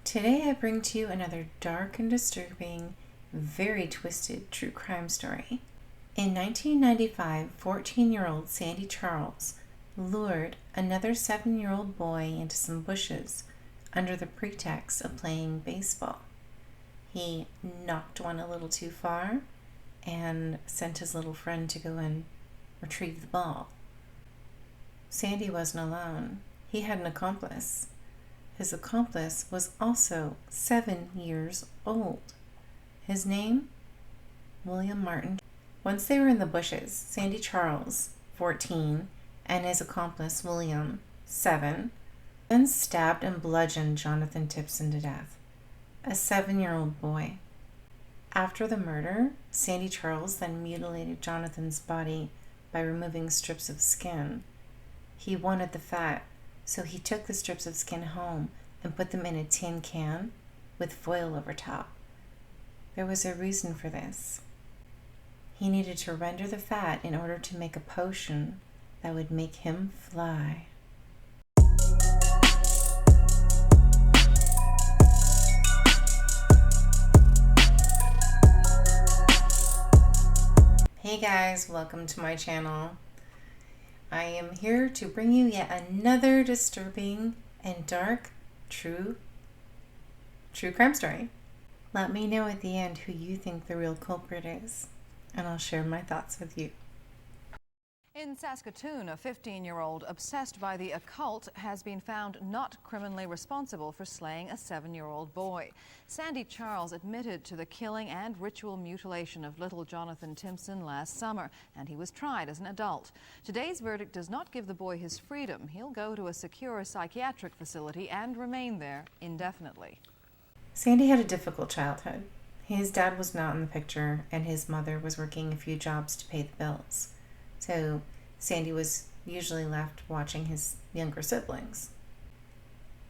Today I bring to you another dark and disturbing, very twisted true crime story. In 1995, 14-year-old Sandy Charles lured another 7-year-old boy into some bushes under the pretext of playing baseball. He knocked one a little too far and sent his little friend to go and retrieve the ball. Sandy wasn't alone. He had an accomplice. His accomplice was also 7 years old. His name? William Martin. Once they were in the bushes, Sandy Charles, 14, and his accomplice, William, 7, then stabbed and bludgeoned Jonathan Tipson to death, a 7-year-old boy. After the murder, Sandy Charles then mutilated Jonathan's body by removing strips of skin. He wanted the fat, so he took the strips of skin home and put them in a tin can with foil over top. There was a reason for this. He needed to render the fat in order to make a potion that would make him fly. Hey guys, welcome to my channel. I am here to bring you yet another disturbing and dark true crime story. Let me know at the end who you think the real culprit is, and I'll share my thoughts with you. In Saskatoon, a 15-year-old obsessed by the occult has been found not criminally responsible for slaying a 7-year-old boy. Sandy Charles admitted to the killing and ritual mutilation of little Jonathan Tipson last summer, and he was tried as an adult. Today's verdict does not give the boy his freedom. He'll go to a secure psychiatric facility and remain there indefinitely. Sandy had a difficult childhood. His dad was not in the picture, and his mother was working a few jobs to pay the bills. So Sandy was usually left watching his younger siblings.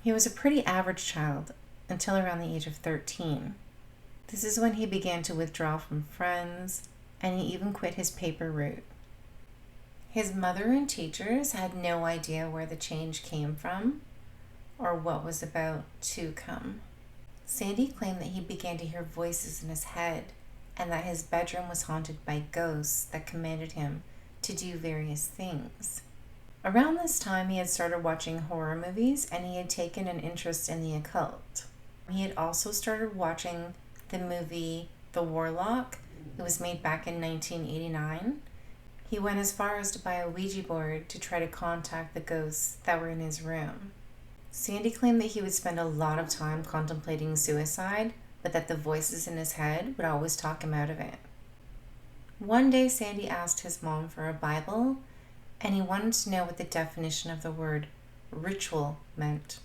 He was a pretty average child until around the age of 13. This is when he began to withdraw from friends, and he even quit his paper route. His mother and teachers had no idea where the change came from or what was about to come. Sandy claimed that he began to hear voices in his head and that his bedroom was haunted by ghosts that commanded him to do various things. Around this time, he had started watching horror movies and he had taken an interest in the occult. He had also started watching the movie The Warlock. It was made back in 1989. He went as far as to buy a Ouija board to try to contact the ghosts that were in his room. Sandy claimed that he would spend a lot of time contemplating suicide, but that the voices in his head would always talk him out of it. One day, Sandy asked his mom for a Bible, and he wanted to know what the definition of the word ritual meant.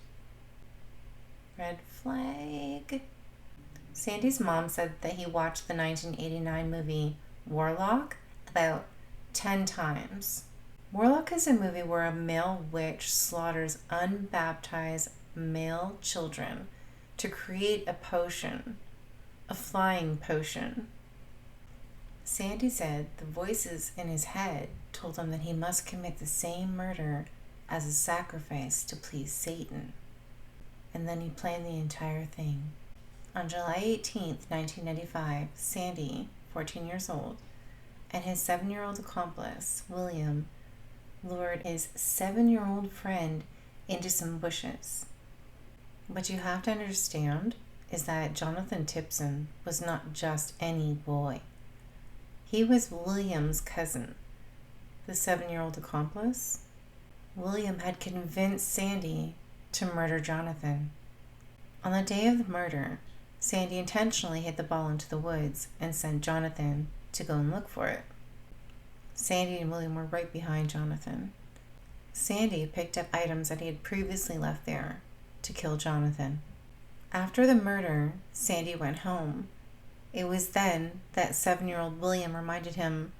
Red flag. Sandy's mom said that he watched the 1989 movie Warlock about 10 times. Warlock is a movie where a male witch slaughters unbaptized male children to create a potion, a flying potion. Sandy said the voices in his head told him that he must commit the same murder as a sacrifice to please Satan. And then he planned the entire thing. On July 18th, 1995, Sandy, 14 years old, and his 7-year-old accomplice, William, lured his 7-year-old friend into some bushes. What you have to understand is that Jonathan Tipson was not just any boy. He was William's cousin, the 7-year-old accomplice. William had convinced Sandy to murder Jonathan. On the day of the murder, Sandy intentionally hid the ball into the woods and sent Jonathan to go and look for it. Sandy and William were right behind Jonathan. Sandy picked up items that he had previously left there to kill Jonathan. After the murder, Sandy went home. It was then that 7-year-old William reminded him,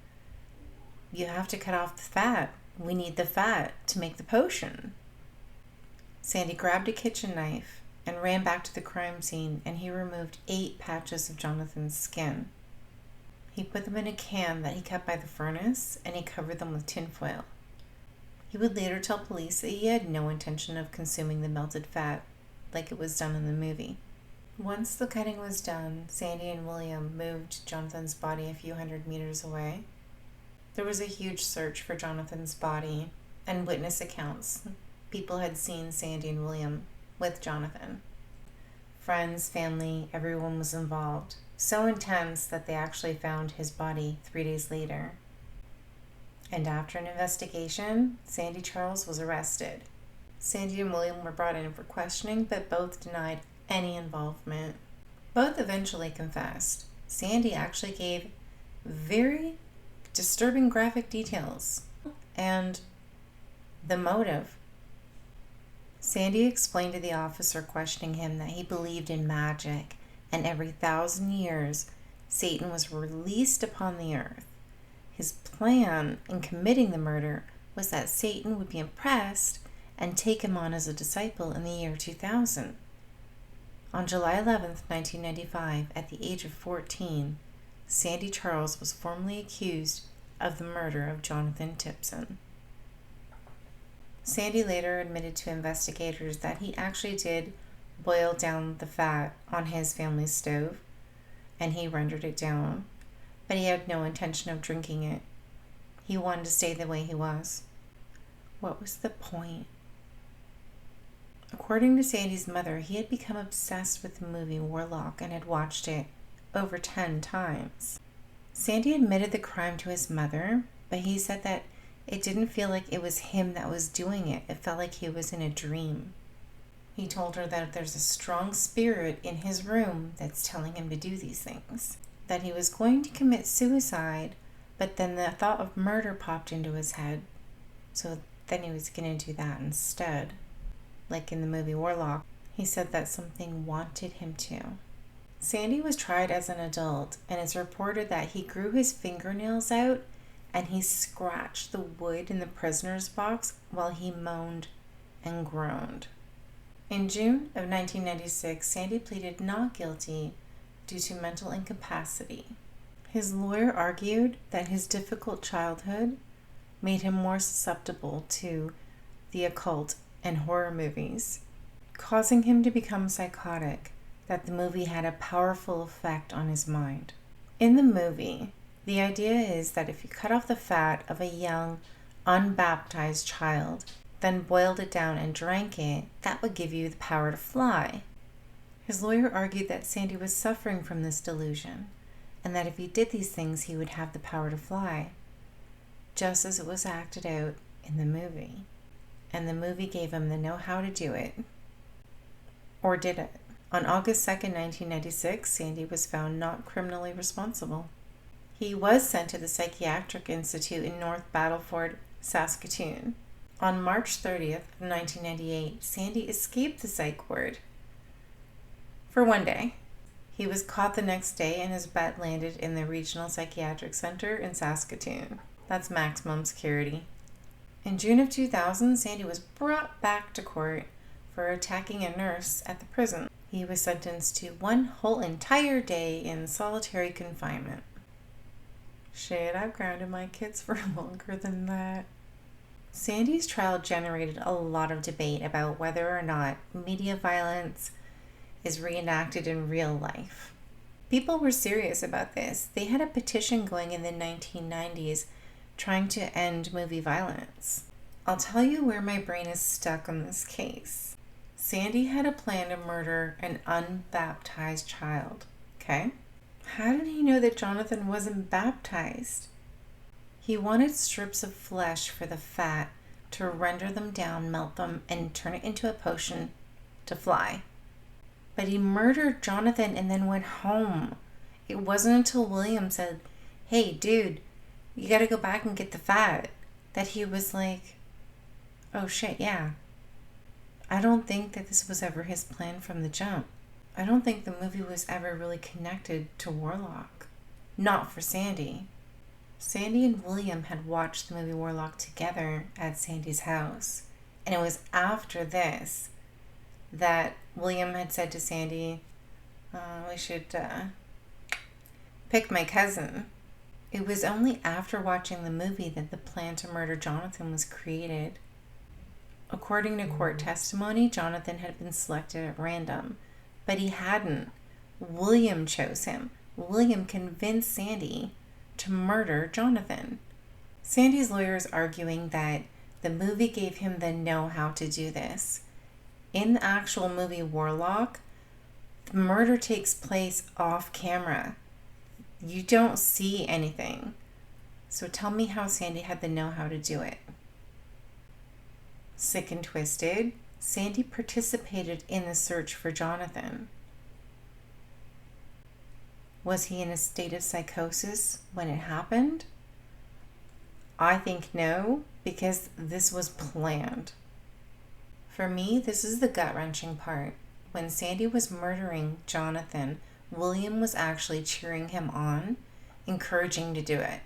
"You have to cut off the fat. We need the fat to make the potion." Sandy grabbed a kitchen knife and ran back to the crime scene, and he removed 8 patches of Jonathan's skin. He put them in a can that he kept by the furnace, and he covered them with tinfoil. He would later tell police that he had no intention of consuming the melted fat. like it was done in the movie. Once the cutting was done, Sandy and William moved Jonathan's body a few hundred meters away. There was a huge search for Jonathan's body, and witness accounts. People had seen Sandy and William with Jonathan. Friends, family, everyone was involved. So intense that they actually found his body 3 days later. And after an investigation, Sandy Charles was arrested. Sandy and William were brought in for questioning, but both denied any involvement. Both eventually confessed. Sandy actually gave very disturbing graphic details and the motive. Sandy explained to the officer questioning him that he believed in magic, and every 1,000 years Satan was released upon the earth. His plan in committing the murder was that Satan would be impressed and take him on as a disciple in the year 2000. On July 11th, 1995, at the age of 14, Sandy Charles was formally accused of the murder of Jonathan Tipson. Sandy later admitted to investigators that he actually did boil down the fat on his family's stove, and he rendered it down, but he had no intention of drinking it. He wanted to stay the way he was. What was the point? According to Sandy's mother, he had become obsessed with the movie Warlock and had watched it over 10 times. Sandy admitted the crime to his mother, but he said that it didn't feel like it was him that was doing it. It felt like he was in a dream. He told her that there's a strong spirit in his room that's telling him to do these things. That he was going to commit suicide, but then the thought of murder popped into his head. So then he was going to do that instead. Like in the movie Warlock, he said that something wanted him to. Sandy was tried as an adult, and it's reported that he grew his fingernails out and he scratched the wood in the prisoner's box while he moaned and groaned. In June of 1996, Sandy pleaded not guilty due to mental incapacity. His lawyer argued that his difficult childhood made him more susceptible to the occult and horror movies, causing him to become psychotic, that the movie had a powerful effect on his mind. In the movie, the idea is that if you cut off the fat of a young, unbaptized child, then boiled it down and drank it, that would give you the power to fly. His lawyer argued that Sandy was suffering from this delusion, and that if he did these things, he would have the power to fly, just as it was acted out in the movie. And the movie gave him the know-how to do it. Or did it? On August 2nd, 1996, Sandy was found not criminally responsible. He was sent to the Psychiatric Institute in North Battleford, Saskatoon. On March 30th, 1998, Sandy escaped the psych ward for one day. He was caught the next day and his bet landed in the Regional Psychiatric Center in Saskatoon. That's maximum security. In June of 2000, Sandy was brought back to court for attacking a nurse at the prison. He was sentenced to 1 whole entire day in solitary confinement. Shit, I've grounded my kids for longer than that. Sandy's trial generated a lot of debate about whether or not media violence is reenacted in real life. People were serious about this. They had a petition going in the 1990s trying to end movie violence. I'll tell you where my brain is stuck on this case. Sandy had a plan to murder an unbaptized child, okay? How did he know that Jonathan wasn't baptized? He wanted strips of flesh for the fat to render them down, melt them, and turn it into a potion to fly. But he murdered Jonathan and then went home. It wasn't until William said, "Hey, dude, you gotta go back and get the fat," that he was like, oh shit, yeah. I don't think that this was ever his plan from the jump. I don't think the movie was ever really connected to Warlock. Not for Sandy. Sandy and William had watched the movie Warlock together at Sandy's house. And it was after this that William had said to Sandy, we should pick my cousin. It was only after watching the movie that the plan to murder Jonathan was created. According to court testimony, Jonathan had been selected at random, but he hadn't. William chose him. William convinced Sandy to murder Jonathan. Sandy's lawyer is arguing that the movie gave him the know-how to do this. In the actual movie Warlock, the murder takes place off camera. You don't see anything. So tell me how Sandy had the know-how to do it. Sick and twisted, Sandy participated in the search for Jonathan. Was he in a state of psychosis when it happened? I think no, because this was planned. For me, this is the gut-wrenching part. When Sandy was murdering Jonathan, William was actually cheering him on, encouraging to do it.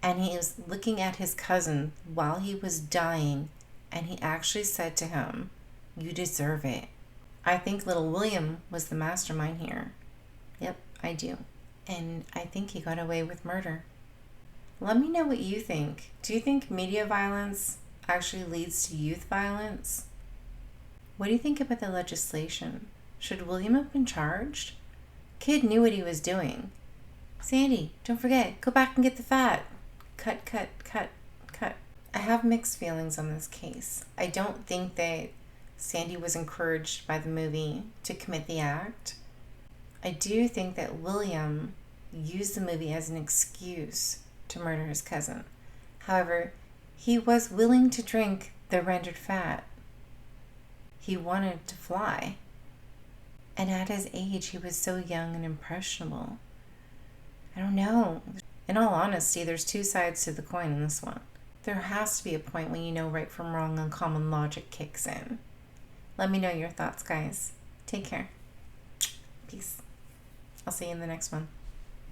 And he was looking at his cousin while he was dying, and he actually said to him, "You deserve it." I think little William was the mastermind here. Yep, I do. And I think he got away with murder. Let me know what you think. Do you think media violence actually leads to youth violence? What do you think about the legislation? Should William have been charged? Kid knew what he was doing. Sandy, don't forget, go back and get the fat. Cut, cut, cut, cut. I have mixed feelings on this case. I don't think that Sandy was encouraged by the movie to commit the act. I do think that William used the movie as an excuse to murder his cousin. However, he was willing to drink the rendered fat. He wanted to fly. And at his age, he was so young and impressionable. I don't know. In all honesty, there's two sides to the coin in this one. There has to be a point when you know right from wrong and common logic kicks in. Let me know your thoughts, guys. Take care. Peace. I'll see you in the next one.